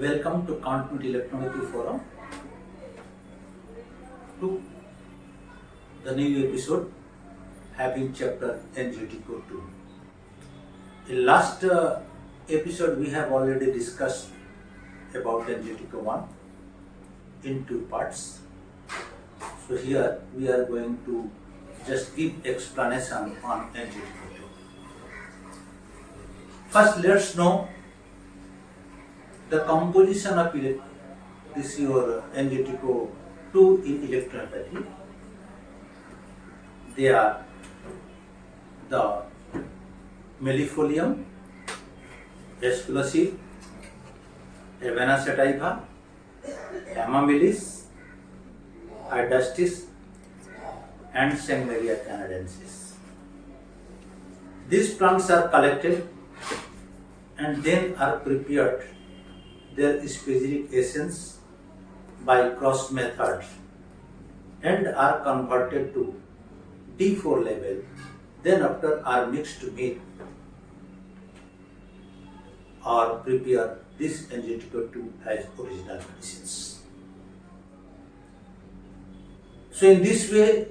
Welcome to Continuity Electronopathy Forum to the new episode having chapter Angioitico-2. In last episode we have already discussed about Angioitico-1 in two parts. So here we are going to just give explanation on Angioitico-2. First let's know the composition of this your Angioitico-2 in electronopathy. They are the mellifolium, explosive, vena sativa, Haematemesis, hypoglycaemic, and Maurya canadensis. These plants are collected and then are prepared their specific essence by cross method and are converted to D4 level, then after are mixed with or prepare this Angioitico-2 as original medicines. So in this way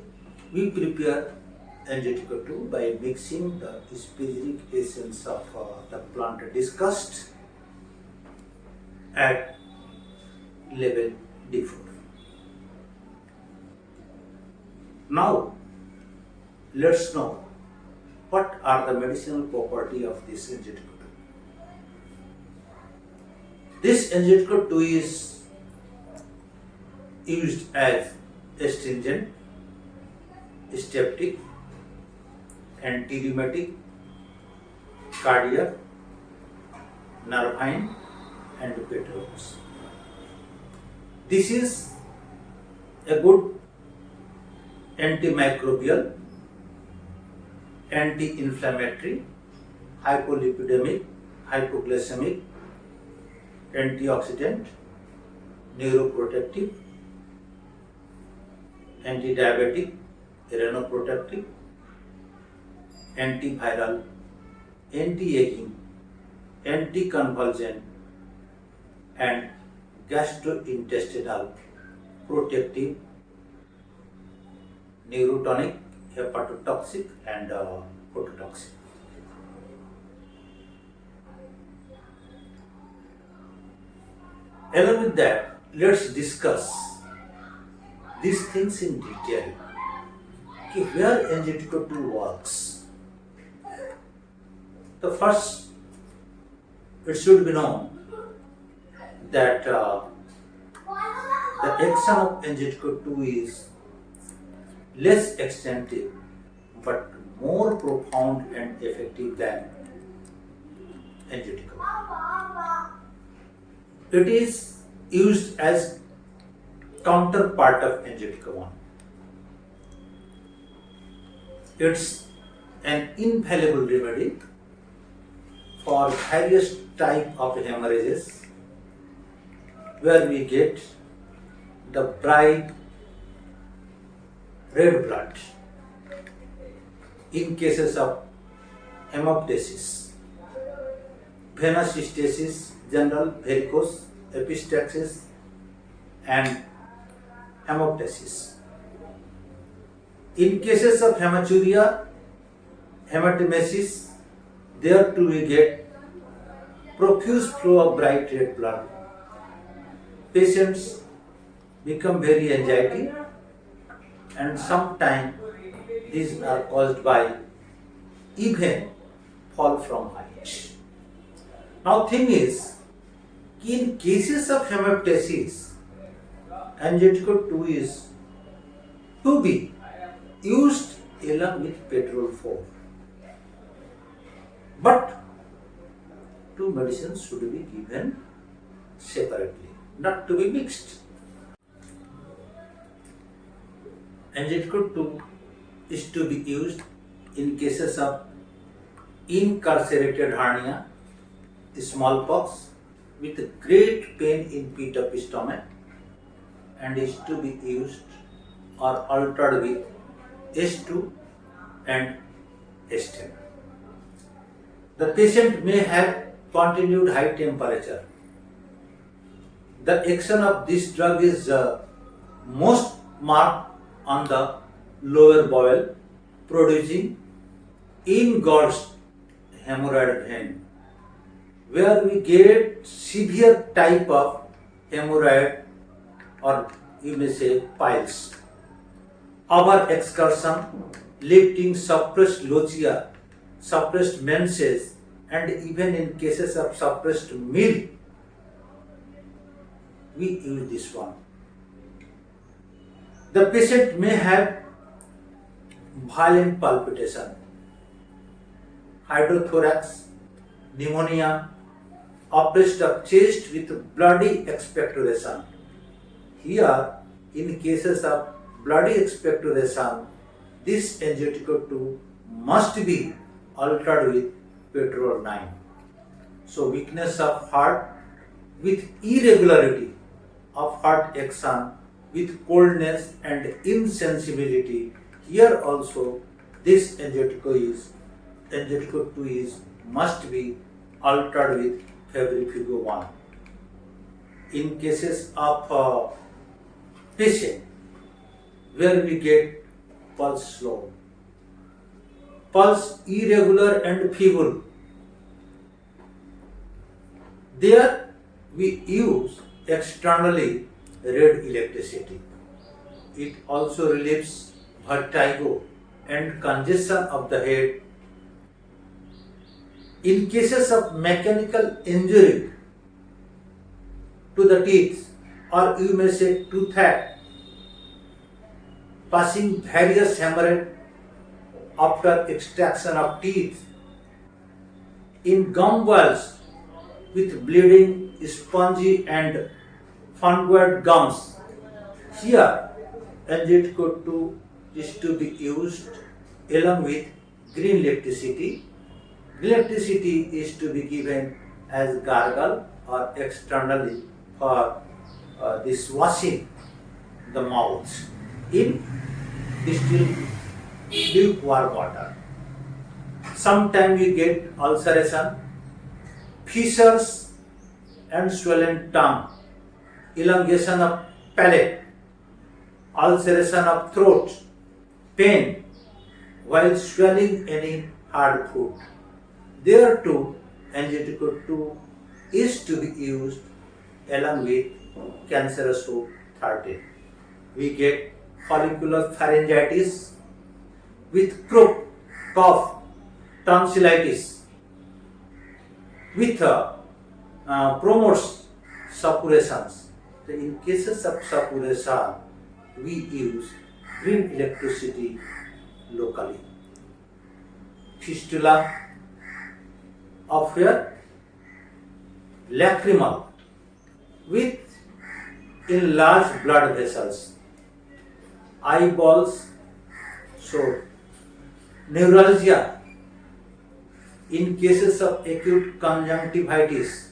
we prepare Angioitico-2 by mixing the specific essence of the plant discussed at level D4. Now let's know what are the medicinal property of this Angioitico-2. This Angioitico-2 is used as astringent, styptic, anti-rheumatic, cardiac, nervine, and pectoral. This is a good anti-microbial, anti-inflammatory, hypolipidemic, hypoglycaemic, anti-oxidant, neuroprotective, anti-diabetic, reno-protective, antiviral, anti-aging, anti-convulsant, and gastrointestinal protective, neurotoxic, hepatotoxic, and phototoxic. Along with that, let's discuss these things in detail. Where Angioitico-2 works. The first, it should be known that the action of Angioitico-2 is less extensive but more profound and effective than Angioitico. It is used as counterpart of Angioitico-1. It's an invaluable remedy for various types of haemorrhages where we get the bright red blood in cases of haemoptysis, venous stasis, general varicose, epistaxis, and haemoptysis. In cases of hematuria, Haematemesis, there too we get profuse flow of bright red blood. Patients become very anxiety and sometimes these are caused by even fall from height. Now thing is, in cases of haemoptysis, Angioitico-2 is to be used along with pectoral 4. But two medicines should be given separately, not to be mixed. Angioitico-2 is to be used in cases of incarcerated hernia, small-pox with great pain in pit of stomach, and is to be used or altered with S2 and S10. The patient may have continued high temperature The action of this drug is most marked on the lower bowel, producing engorged hemorrhoid vein, where we get severe type of hemorrhoid, or you may say piles. Over-exertion lifting suppressed lochia, suppressed menses, and even in cases of suppressed milk, we use this one. The patient may have violent palpitation, hydrothorax, pneumonia, oppressed of chest with bloody expectoration. Here, in cases of bloody expectoration, this Angioitico-2 must be altered with pectoral 9. So, weakness of heart with irregularity of heart action, with coldness and insensibility. Here also, this Angioitico-2 must be altered with Febrile 1. In cases of patient where we get pulse slow, pulse irregular and feeble, there we use externally red electricity. It also relieves vertigo and congestion of the head. In cases of mechanical injury to the teeth, or you may say toothache, passing various hemorrhage after extraction of teeth, in gum balls with bleeding, spongy and fungoid gums, here Angioitico-2 is to be used along with green electricity. Green electricity is to be given as gargle or externally for this washing the mouth in distilled lukewarm water. Sometimes we get ulceration, fissures and swollen tongue, elongation of palate, ulceration of throat, pain while swallowing any hard food. There too, Angioitico-2 is to be used along with cancerous 13. We get follicular pharyngitis with croup, cough, tonsillitis, with promotes suppurations. So in cases of suppuration, we use green electricity locally. Fistula of where? Lacrimal with enlarged blood vessels, eyeballs, so neuralgia in cases of acute conjunctivitis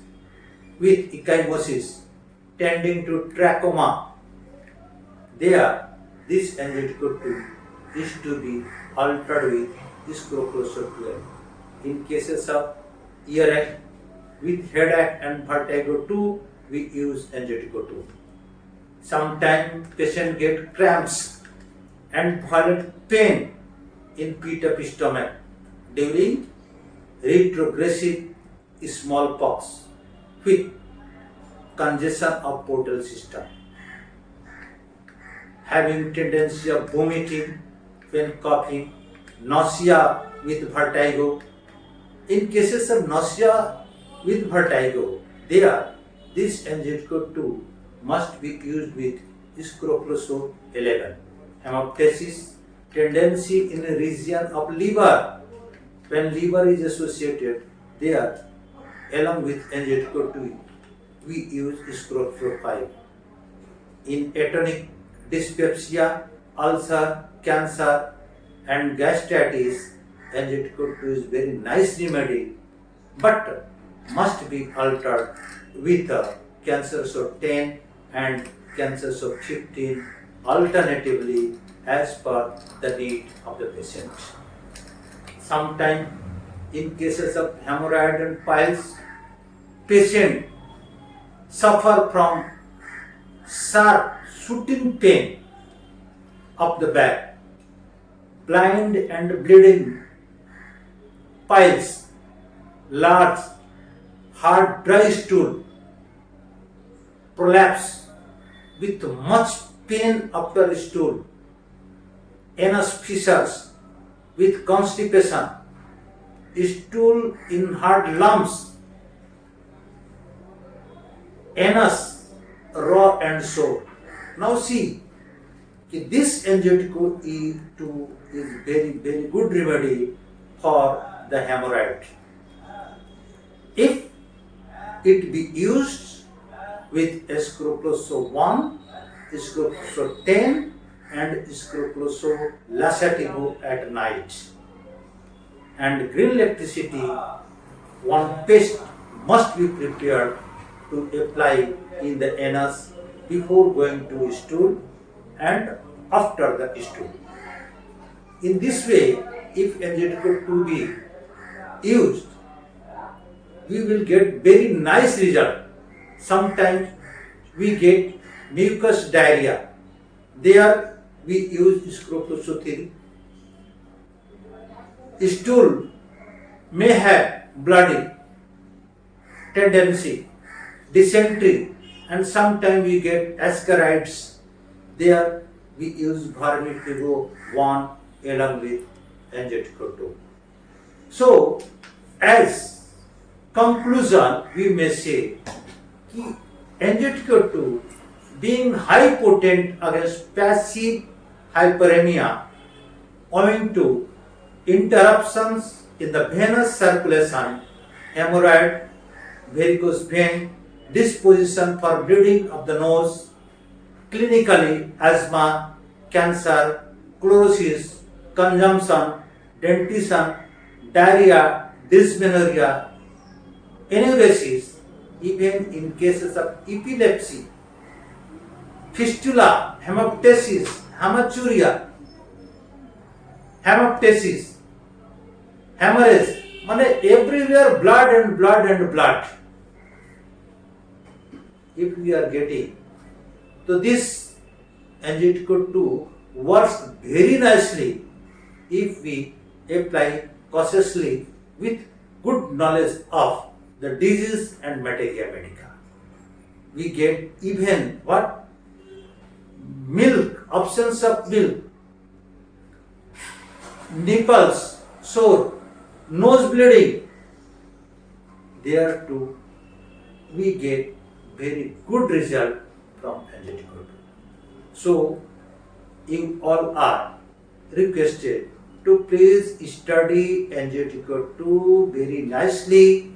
with ecchymosis tending to trachoma. There, this Angioitico-2 is to be altered with scrofloxacin 12. In cases of earache with headache and vertigo 2, we use Angioitico-2. Sometimes patient get cramps and violent pain in pit of stomach during retrogressive small-pox with congestion of portal system, having tendency of vomiting when coughing, nausea with vertigo. In cases of nausea with vertigo, there this Angioitico-2 must be used with scrofloxacin 11. Haemoptysis, tendency in a region of liver, when liver is associated, there along with Angioitico-2 we use scrofloxacin 5. In atonic dyspepsia, ulcer, cancer and gastritis, Angioitico-2 is very nice remedy, but must be altered with cancers of 10 and cancers of 15 alternatively as per the need of the patient. Sometimes in cases of hemorrhoid and piles, patient suffer from sharp shooting pain of the back, blind and bleeding piles, large hard dry stool, prolapse with much pain after stool, anus fissures with constipation, stool in hard lumps, anus raw and sore. Now see, this Angioitico-2 is very good remedy for the hemorrhoid. If it be used with scrofloxacin 1, scrofloxacin 10 and scrofloxacin laxative at night. And green electricity, one paste must be prepared to apply in the anus before going to stool and after the stool. In this way, if Angioitico-2 be used, we will get very nice result. Sometimes we get mucus diarrhea. There we use scrofloxacin. Stool may have bloody tendency, dysentery, and sometimes we get ascarides. There we use Vermictigo 1 along with Angioitico-2. So, as conclusion, we may say that Angioitico-2 being high potent against passive hyperemia owing to interruptions in the venous circulation, hemorrhoid, varicose vein, disposition for bleeding of the nose, clinically asthma, cancer, chlorosis, consumption, dentition, diarrhea, dysmenorrhea, haemorrhages, even in cases of epilepsy, fistula, haemoptysis, haematuria, haemoptysis, haemorrhage, everywhere blood and blood and blood. If we are getting, so this Angioitico-2 works very nicely if we apply cautiously with good knowledge of the disease and materia medica. We get even what? Milk, absence of milk, nipples sore, nose bleeding. There too we get very good result from Angioitico-2. So you all are requested to please study Angioitico-2 very nicely,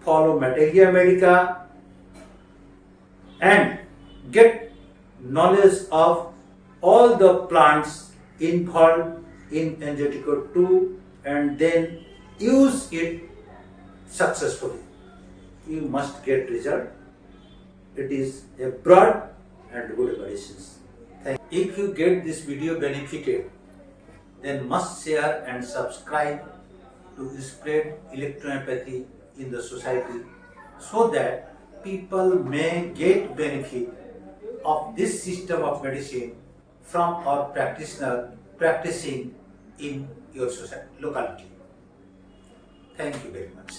follow materia medica and get knowledge of all the plants involved in Angioitico-2 and then use it successfully. You must get result. It is a broad and good medicine. If you get this video benefited, then must share and subscribe to spread electroempathy in the society so that people may get benefit of this system of medicine from our practitioner practicing in your society, locality. Thank you very much.